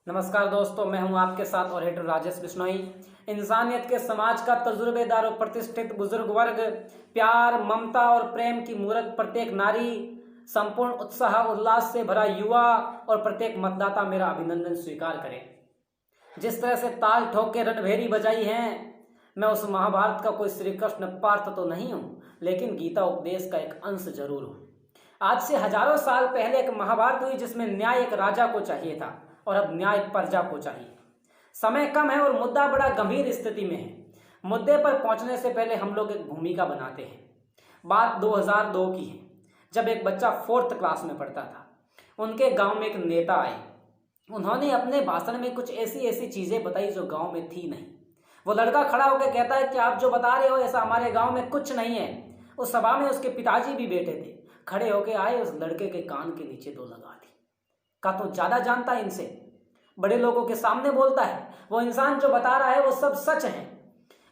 नमस्कार दोस्तों, मैं हूं आपके साथ और हेडर राजेश बिश्नोई। इंसानियत के समाज का तजुर्बेदार और प्रतिष्ठित बुजुर्ग वर्ग, प्यार, ममता और प्रेम की मूरत प्रत्येक नारी, संपूर्ण उत्साह उल्लास से भरा युवा और प्रत्येक मतदाता मेरा अभिनंदन स्वीकार करें। जिस तरह से ताल ठोक के रणभेरी बजाई है, मैं उस महाभारत का कोई श्री कृष्ण पार्थ तो नहीं हूँ, लेकिन गीता उपदेश का एक अंश जरूर हूँ। आज से हजारों साल पहले एक महाभारत हुई जिसमें न्याय एक राजा को चाहिए था और अब न्याय प्रजा को चाहिए। समय कम है और मुद्दा बड़ा गंभीर स्थिति में है। मुद्दे पर पहुंचने से पहले हम लोग एक भूमिका बनाते हैं। बात 2002 की है, जब एक बच्चा 4th क्लास में पढ़ता था। उनके गांव में एक नेता आए। उन्होंने अपने भाषण में कुछ ऐसी ऐसी चीजें बताई जो गांव में थी नहीं। वो लड़का खड़ा होकर कहता है कि आप जो बता रहे हो ऐसा हमारे गांव में कुछ नहीं है। उस सभा में उसके पिताजी भी बैठे थे। खड़े होके आए, उस लड़के के कान के नीचे 2 लगा दी। का तो ज्यादा जानता है इनसे, बड़े लोगों के सामने बोलता है, वो इंसान जो बता रहा है वो सब सच है।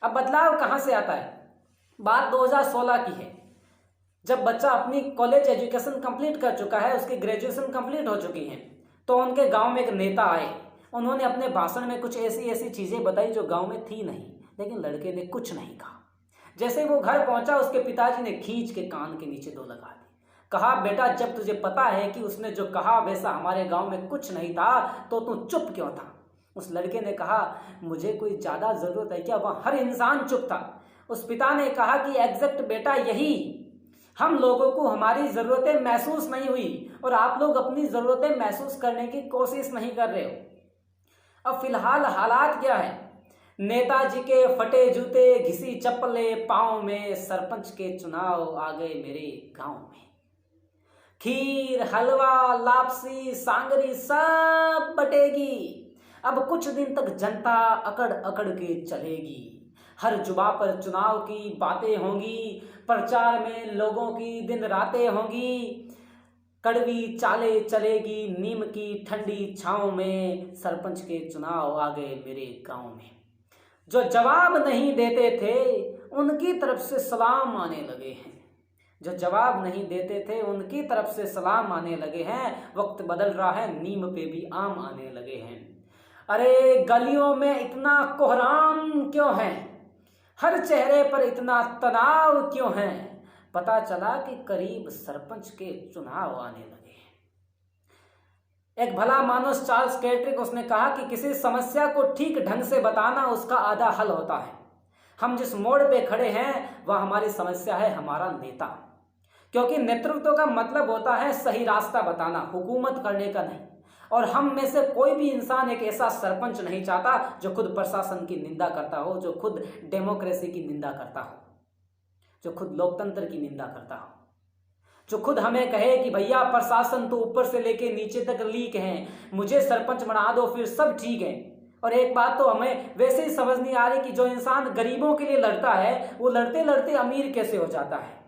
अब बदलाव कहां से आता है? बात 2016 की है, जब बच्चा अपनी कॉलेज एजुकेशन कंप्लीट कर चुका है, उसकी ग्रेजुएशन कंप्लीट हो चुकी है, तो उनके गांव में एक नेता आए। उन्होंने अपने भाषण में कुछ ऐसी ऐसी चीजें बताई जो गांव में थी नहीं, लेकिन लड़के ने कुछ नहीं कहा। जैसे वो घर पहुंचा, उसके पिताजी ने खींच के कान के नीचे 2 लगा दी। कहा, बेटा जब तुझे पता है कि उसने जो कहा वैसा हमारे गांव में कुछ नहीं था, तो तू चुप क्यों था? उस लड़के ने कहा, मुझे कोई ज्यादा जरूरत है क्या? वह हर इंसान चुप था। उस पिता ने कहा कि एग्जैक्ट बेटा यही, हम लोगों को हमारी जरूरतें महसूस नहीं हुई और आप लोग अपनी जरूरतें महसूस करने की कोशिश नहीं कर रहे हो। अब फिलहाल हालात क्या है? नेताजी के फटे जूते, घिसी चप्पलें पांव में, सरपंच के चुनाव आ गए मेरे गांव में। खीर, हलवा, लापसी, सांगरी सब बटेगी। अब कुछ दिन तक जनता अकड़ अकड़ के चलेगी। हर जुबा पर चुनाव की बातें होंगी, प्रचार में लोगों की दिन रातें होंगी। कड़वी चाले चलेगी नीम की ठंडी छांव में, सरपंच के चुनाव आ गए मेरे गांव में। जो जवाब नहीं देते थे उनकी तरफ से सलाम आने लगे हैं। जो जवाब नहीं देते थे उनकी तरफ से सलाम आने लगे हैं। वक्त बदल रहा है, नीम पे भी आम आने लगे हैं। अरे गलियों में इतना कोहराम क्यों है? हर चेहरे पर इतना तनाव क्यों है? पता चला कि करीब सरपंच के चुनाव आने लगे हैं। एक भला मानुस चार्ल्स कैट्रिक, उसने कहा कि किसी समस्या को ठीक ढंग से बताना उसका आधा हल होता है। हम जिस मोड़ पे खड़े हैं वह हमारी समस्या है, हमारा नेता। क्योंकि नेतृत्व का मतलब होता है सही रास्ता बताना, हुकूमत करने का नहीं। और हम में से कोई भी इंसान एक ऐसा सरपंच नहीं चाहता जो खुद प्रशासन की निंदा करता हो, जो खुद डेमोक्रेसी की निंदा करता हो, जो खुद लोकतंत्र की निंदा करता हो, जो खुद हमें कहे कि भैया प्रशासन तो ऊपर से लेके नीचे तक लीक है, मुझे सरपंच बना दो फिर सब ठीक है। और एक बात तो हमें वैसे ही समझ नहीं आ रही कि जो इंसान गरीबों के लिए लड़ता है वो लड़ते लड़ते अमीर कैसे हो जाता है।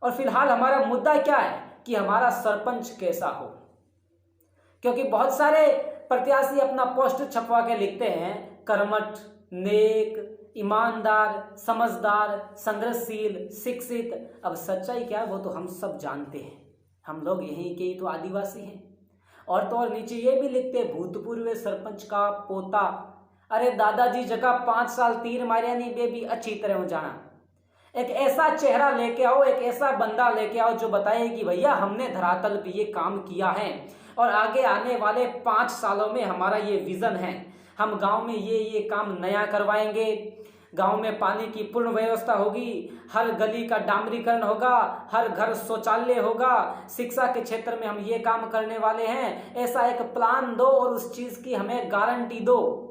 और फिलहाल हमारा मुद्दा क्या है कि हमारा सरपंच कैसा हो। क्योंकि बहुत सारे प्रत्याशी अपना पोस्ट छपवा के लिखते हैं कर्मठ, नेक, ईमानदार, समझदार, संघर्षशील, शिक्षित। अब सच्चाई क्या है वो तो हम सब जानते हैं। हम लोग यहीं के ही तो आदिवासी हैं। और तो और नीचे ये भी लिखते हैं भूतपूर्व सरपंच का पोता। अरे दादाजी जगह 5 साल तीर मारिया नहीं बेबी अच्छी तरह हो जाना। एक ऐसा चेहरा लेके आओ, एक ऐसा बंदा लेके आओ जो बताए कि भैया हमने धरातल पे ये काम किया है और आगे आने वाले 5 सालों में हमारा ये विजन है। हम गांव में ये काम नया करवाएंगे। गांव में पानी की पूर्ण व्यवस्था होगी, हर गली का डामरीकरण होगा, हर घर शौचालय होगा, शिक्षा के क्षेत्र में हम ये काम करने वाले हैं। ऐसा एक प्लान दो और उस चीज की हमें गारंटी दो।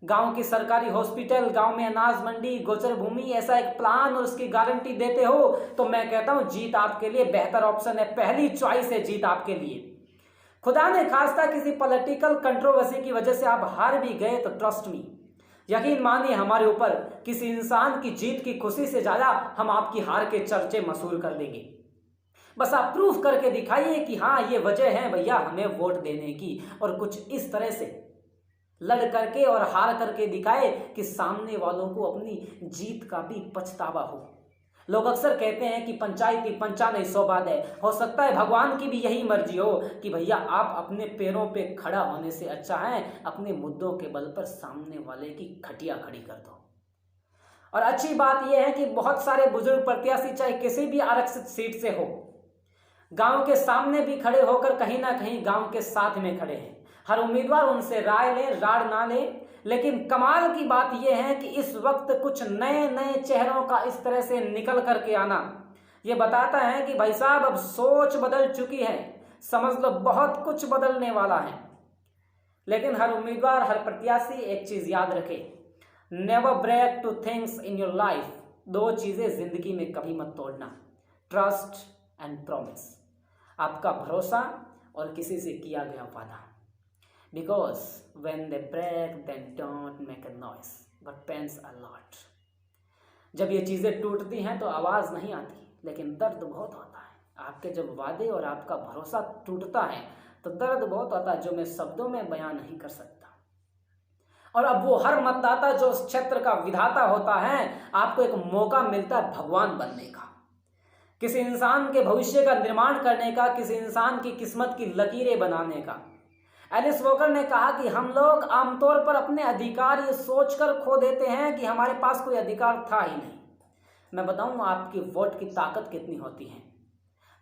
गांव की सरकारी हॉस्पिटल, गांव में अनाज मंडी, गोचर भूमि, ऐसा एक प्लान और उसकी गारंटी देते हो तो मैं कहता हूं जीत आपके लिए बेहतर ऑप्शन है, पहली चॉइस है जीत आपके लिए। खुदा ने खास्ता किसी पॉलिटिकल कंट्रोवर्सी की वजह से आप हार भी गए तो ट्रस्ट मी, यकीन मानिए हमारे ऊपर किसी इंसान की जीत की खुशी से ज्यादा हम आपकी हार के चर्चे मशहूर कर देंगे। बस आप प्रूफ करके दिखाइए कि हाँ ये वजह है भैया हमें वोट देने की, और कुछ इस तरह से लड़ करके और हार करके दिखाए कि सामने वालों को अपनी जीत का भी पछतावा हो। लोग अक्सर कहते हैं कि पंचायती पंचा नहीं सौ बात है। हो सकता है भगवान की भी यही मर्जी हो कि भैया आप अपने पैरों पे खड़ा होने से अच्छा है अपने मुद्दों के बल पर सामने वाले की खटिया खड़ी कर दो। और अच्छी बात यह है कि बहुत सारे बुजुर्ग प्रत्याशी चाहे किसी भी आरक्षित सीट से हो, गांव के सामने भी खड़े होकर कहीं ना कहीं गांव के साथ में खड़े हैं। हर उम्मीदवार उनसे राय ले, राड़ ना ले, लेकिन कमाल की बात यह है कि इस वक्त कुछ नए नए चेहरों का इस तरह से निकल करके आना यह बताता है कि भाई साहब अब सोच बदल चुकी है, समझ लो बहुत कुछ बदलने वाला है। लेकिन हर उम्मीदवार, हर प्रत्याशी एक चीज याद रखे, never break two things in your life. दो चीजें जिंदगी में कभी मत तोड़ना, ट्रस्ट एंड प्रॉमिस, आपका भरोसा और किसी से किया गया वादा। Because when they break then don't make a noise but pains a lot. जब ये चीज़ें टूटती हैं तो आवाज़ नहीं आती, लेकिन दर्द बहुत होता है। आपके जब वादे और आपका भरोसा टूटता है तो दर्द बहुत होता है, जो मैं शब्दों में बयान नहीं कर सकता। और अब वो हर मतदाता जो उस क्षेत्र का विधाता होता है, आपको एक मौका मिलता है भगवान बनने का, किसी इंसान के भविष्य का निर्माण करने का, किसी इंसान की किस्मत की लकीरें बनाने का। एलिस वॉकर ने कहा कि हम लोग आमतौर पर अपने अधिकार ये सोचकर खो देते हैं कि हमारे पास कोई अधिकार था ही नहीं। मैं बताऊं आपकी वोट की ताकत कितनी होती है।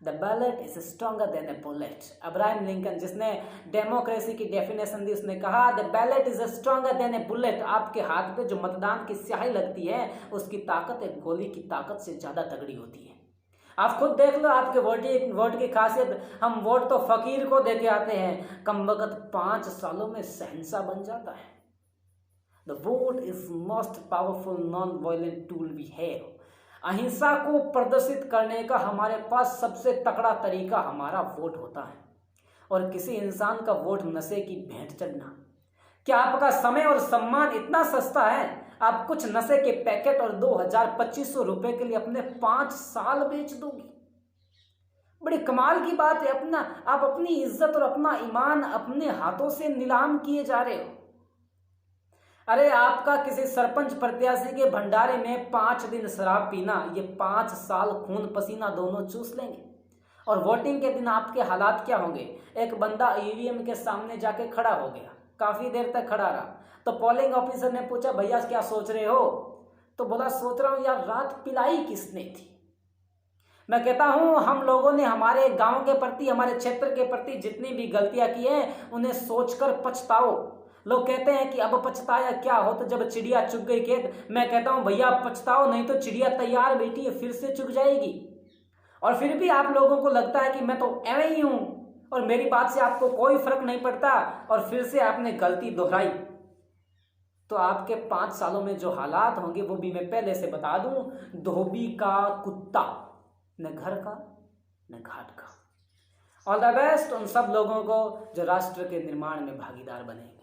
The ballot is stronger than A bullet. Abraham Lincoln, जिसने डेमोक्रेसी की डेफिनेशन दी, उसने कहा the ballot is stronger than A bullet. आपके हाथ पे जो मतदान की स्याही लगती है उसकी ताकत एक गोली की ताकत से ज्यादा तगड़ी होती है। आप खुद देख लो आपके वोट की खासियत। हम वोट तो फकीर को देके आते हैं, कम वक्त 5 सालों में शहंशाह बन जाता है। The vote is most powerful non violent tool we have. अहिंसा को प्रदर्शित करने का हमारे पास सबसे तगड़ा तरीका हमारा वोट होता है। और किसी इंसान का वोट नशे की भेंट चढ़ना। क्या आपका समय और सम्मान इतना सस्ता है आप कुछ नशे के पैकेट और 2000-2500 रुपए के लिए अपने 5 साल बेच दोगे? बड़ी कमाल की बात है। आप अपनी इज्जत और अपना ईमान अपने हाथों से नीलाम किए जा रहे हो। अरे आपका किसी सरपंच प्रत्याशी के भंडारे में 5 दिन शराब पीना, ये 5 साल खून पसीना दोनों चूस लेंगे। और वोटिंग के दिन आपके हालात क्या होंगे? एक बंदा ईवीएम के सामने जाके खड़ा हो गया, काफी देर तक खड़ा रहा, तो पोलिंग ऑफिसर ने पूछा भैया क्या सोच रहे हो? तो बोला सोच रहा हूं यार रात पिलाई किसने थी। मैं कहता हूं हम लोगों ने हमारे गांव के प्रति, हमारे क्षेत्र के प्रति जितनी भी गलतियां की हैं उन्हें सोचकर पछताओ। लोग कहते हैं कि अब पछताया क्या हो तो जब चिड़िया चुग गई खेत। मैं कहता हूं भैया पछताओ नहीं तो चिड़िया तैयार बैठी है, फिर से चुग जाएगी। और फिर भी आप लोगों को लगता है कि मैं तो एवं ही हूं और मेरी बात से आपको कोई फर्क नहीं पड़ता, और फिर से आपने गलती दोहराई। तो आपके 5 सालों में जो हालात होंगे वो भी मैं पहले से बता दूं, धोबी का कुत्ता, न घर का न घाट का। ऑल द बेस्ट उन सब लोगों को जो राष्ट्र के निर्माण में भागीदार बनेंगे।